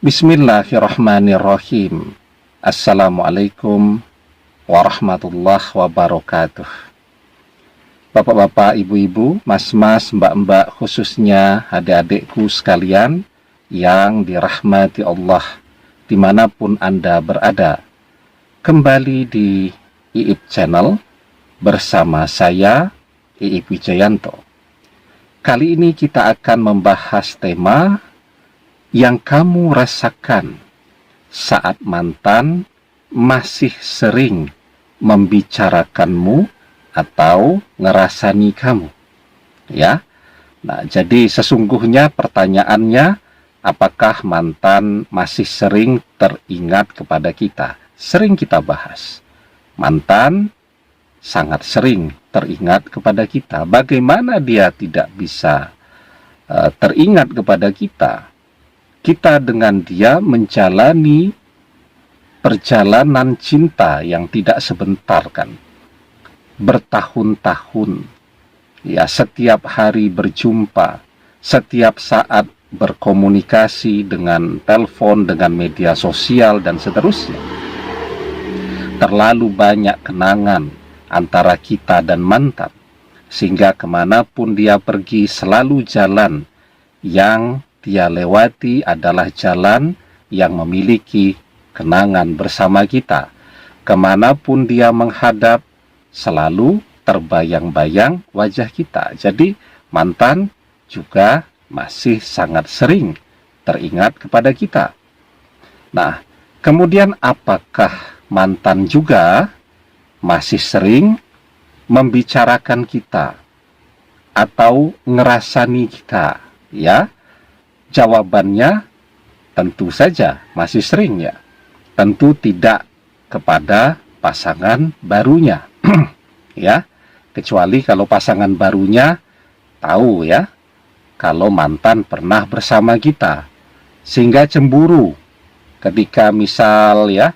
Bismillahirrahmanirrahim. Assalamualaikum warahmatullahi wabarakatuh. Bapak-bapak, ibu-ibu, mas-mas, mbak-mbak, khususnya adik-adikku sekalian yang dirahmati Allah dimanapun Anda berada. Kembali di IIP Channel bersama saya, IIP Wijayanto. Kali ini kita akan membahas tema yang kamu rasakan saat mantan masih sering membicarakanmu atau ngerasani kamu. Ya. Nah, jadi sesungguhnya pertanyaannya, apakah mantan masih sering teringat kepada kita? Sering kita bahas. Mantan sangat sering teringat kepada kita. Bagaimana dia tidak bisa teringat kepada kita? Kita dengan dia menjalani perjalanan cinta yang tidak sebentar kan, bertahun-tahun, ya, setiap hari berjumpa, setiap saat berkomunikasi dengan telepon, dengan media sosial, dan seterusnya. Terlalu banyak kenangan antara kita dan mantan, sehingga kemanapun dia pergi selalu jalan yang dia lewati adalah jalan yang memiliki kenangan bersama kita. Kemanapun dia menghadap, selalu terbayang-bayang wajah kita. Jadi mantan juga masih sangat sering teringat kepada kita. Nah, kemudian apakah mantan juga masih sering membicarakan kita atau ngerasani kita? Ya, jawabannya tentu saja masih sering, ya. Tentu tidak kepada pasangan barunya. Ya, kecuali kalau pasangan barunya tahu, ya, kalau mantan pernah bersama kita, sehingga cemburu ketika misal, ya,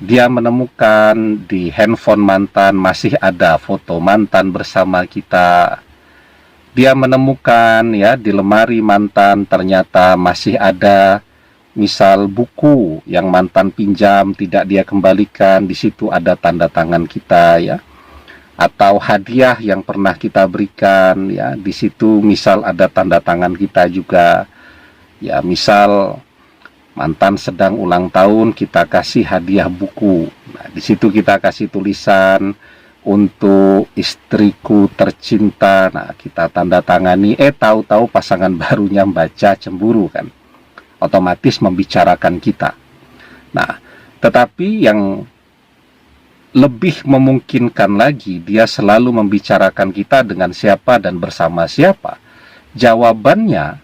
dia menemukan di handphone mantan masih ada foto mantan bersama kita. Dia menemukan, ya, di lemari mantan ternyata masih ada misal buku yang mantan pinjam tidak dia kembalikan, di situ ada tanda tangan kita, ya. Atau hadiah yang pernah kita berikan, ya, di situ misal ada tanda tangan kita juga. Ya, misal mantan sedang ulang tahun, kita kasih hadiah buku. Nah, di situ kita kasih tulisan, untuk istriku tercinta. Nah, kita tanda tangani, tahu-tahu pasangan barunya baca, cemburu kan, otomatis membicarakan kita. Nah, tetapi yang lebih memungkinkan lagi, dia selalu membicarakan kita dengan siapa dan bersama siapa. Jawabannya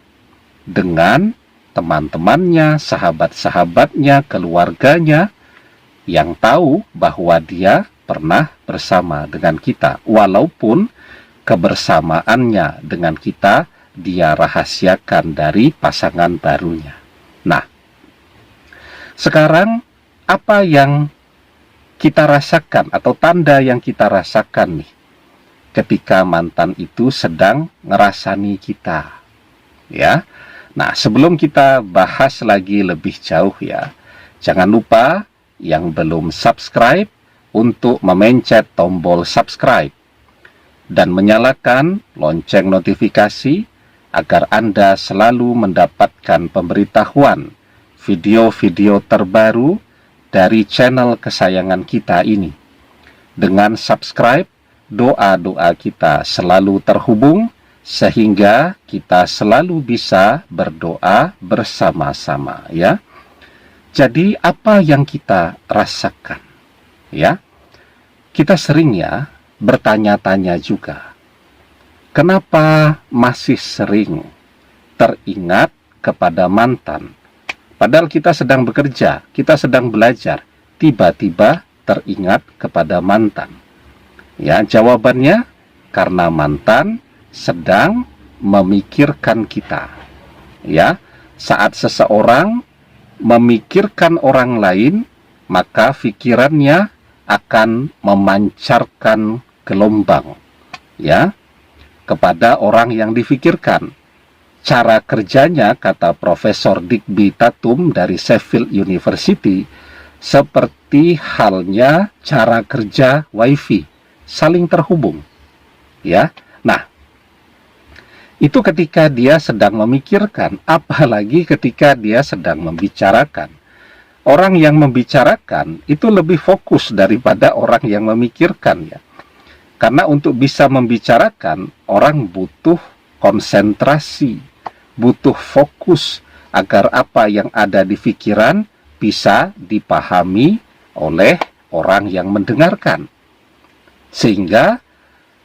dengan teman-temannya, sahabat-sahabatnya, keluarganya yang tahu bahwa dia pernah bersama dengan kita, walaupun kebersamaannya dengan kita dia rahasiakan dari pasangan barunya. Nah, sekarang apa yang kita rasakan atau tanda yang kita rasakan nih ketika mantan itu sedang ngerasani kita, ya. Nah, sebelum kita bahas lagi lebih jauh, ya, jangan lupa yang belum subscribe untuk memencet tombol subscribe dan menyalakan lonceng notifikasi agar Anda selalu mendapatkan pemberitahuan video-video terbaru dari channel kesayangan kita ini. Dengan subscribe, doa-doa kita selalu terhubung sehingga kita selalu bisa berdoa bersama-sama, ya. Jadi apa yang kita rasakan, ya? Kita sering, ya, bertanya-tanya juga, kenapa masih sering teringat kepada mantan? Padahal kita sedang bekerja, kita sedang belajar, tiba-tiba teringat kepada mantan. Ya, jawabannya karena mantan sedang memikirkan kita. Ya, saat seseorang memikirkan orang lain, maka pikirannya akan memancarkan gelombang, ya, kepada orang yang difikirkan. cara kerjanya, kata Profesor Digby Tatum dari Sheffield University, seperti halnya cara kerja WiFi, saling terhubung. Ya, nah, itu ketika dia sedang memikirkan, apalagi ketika dia sedang membicarakan. Orang yang membicarakan itu lebih fokus daripada orang yang memikirkan, ya. Karena untuk bisa membicarakan, orang butuh konsentrasi, butuh fokus agar apa yang ada di pikiran bisa dipahami oleh orang yang mendengarkan. Sehingga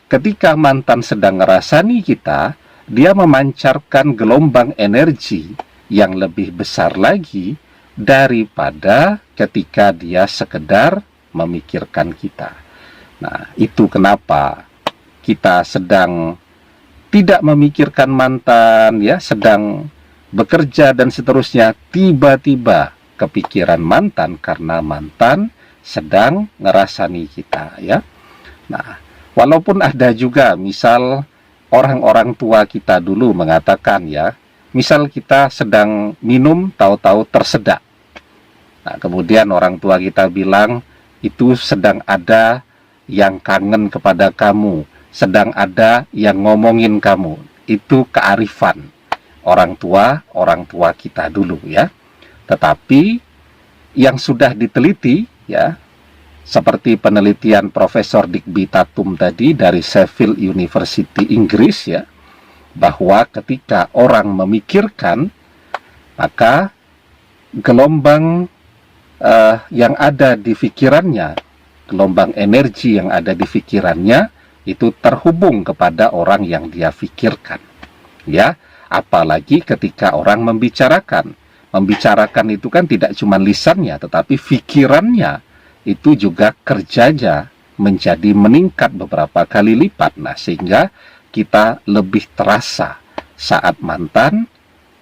ketika mantan sedang ngerasani kita, dia memancarkan gelombang energi yang lebih besar lagi daripada ketika dia sekedar memikirkan kita. Nah, itu kenapa kita sedang tidak memikirkan mantan, ya, sedang bekerja dan seterusnya, tiba-tiba kepikiran mantan karena mantan sedang ngerasani kita, ya. Nah, walaupun ada juga misal orang-orang tua kita dulu mengatakan, ya, misal kita sedang minum tahu-tahu tersedak. Nah, kemudian orang tua kita bilang itu sedang ada yang kangen kepada kamu, sedang ada yang ngomongin kamu. Itu kearifan orang tua kita dulu, ya. Tetapi yang sudah diteliti, ya, seperti penelitian Profesor Digby Tatum tadi dari Sheffield University Inggris, ya, bahwa ketika orang memikirkan, maka gelombang yang ada di pikirannya, gelombang energi yang ada di pikirannya itu terhubung kepada orang yang dia pikirkan, ya. Apalagi ketika orang membicarakan itu kan tidak cuma lisannya, tetapi pikirannya itu juga kerjanya menjadi meningkat beberapa kali lipat. Nah, sehingga kita lebih terasa saat mantan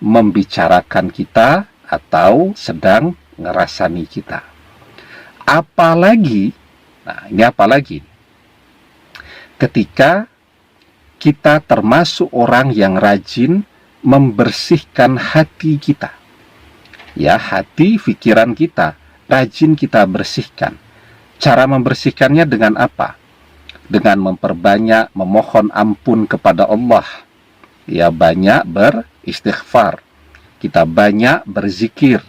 membicarakan kita atau sedang ngerasani kita. Apalagi, nah ini apalagi, ketika kita termasuk orang yang rajin membersihkan hati kita. Ya, hati, pikiran kita, rajin kita bersihkan. Cara membersihkannya dengan apa? Dengan memperbanyak memohon ampun kepada Allah. Ya, banyak beristighfar. Kita banyak berzikir.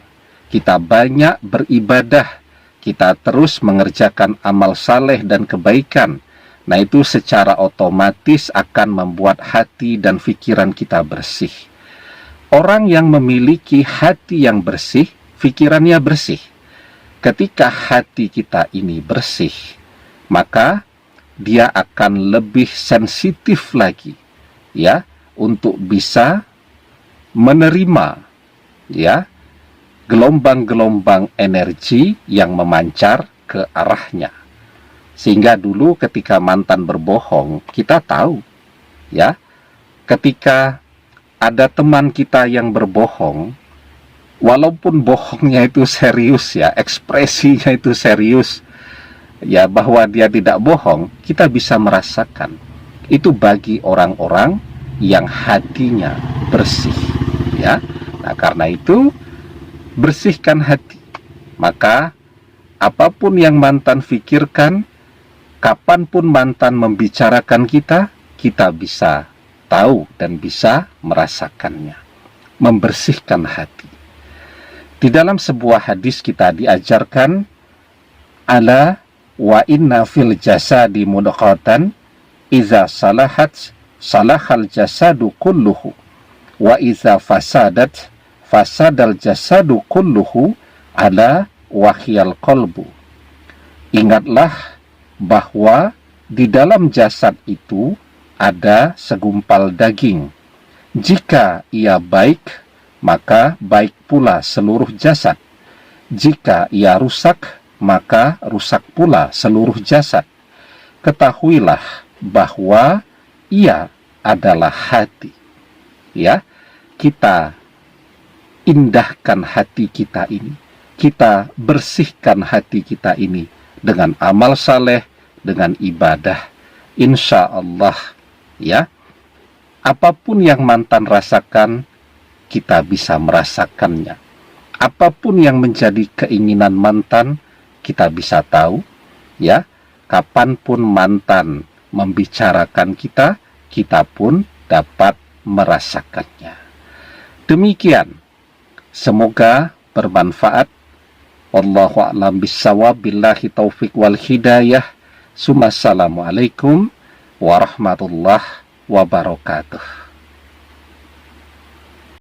Kita banyak beribadah. Kita terus mengerjakan amal saleh dan kebaikan. Nah, itu secara otomatis akan membuat hati dan pikiran kita bersih. Orang yang memiliki hati yang bersih, pikirannya bersih. Ketika hati kita ini bersih, maka dia akan lebih sensitif lagi, ya, untuk bisa menerima, ya, gelombang-gelombang energi yang memancar ke arahnya. Sehingga dulu ketika mantan berbohong, kita tahu, ya, ketika ada teman kita yang berbohong, walaupun bohongnya itu serius, ya, ekspresinya itu serius, ya, bahwa dia tidak bohong, kita bisa merasakan. Itu bagi orang-orang yang hatinya bersih, ya. Nah, karena itu bersihkan hati. Maka apapun yang mantan pikirkan, kapanpun mantan membicarakan kita, kita bisa tahu dan bisa merasakannya. Membersihkan hati. Di dalam sebuah hadis kita diajarkan, ala wa inna fil jasadi mudghatan iza salahat salahal jasadu kulluhu wa iza fasadat fasadal jasadu kulluhu ala wahyal qalbu. Ingatlah bahwa di dalam jasad itu ada segumpal daging. Jika ia baik, maka baik pula seluruh jasad. Jika ia rusak, maka rusak pula seluruh jasad. Ketahuilah bahwa ia adalah hati. Ya, kita indahkan hati kita ini. Kita bersihkan hati kita ini dengan amal saleh, dengan ibadah. Insya Allah, ya, Apapun yang mantan rasakan, kita bisa merasakannya. Apapun yang menjadi keinginan mantan, kita bisa tahu, ya. Kapanpun mantan membicarakan kita, kita pun dapat merasakannya. Demikian, semoga bermanfaat. Wallahu a'lam bissawab, billahi taufik wal hidayah. Assalamualaikum warahmatullahi wabarakatuh.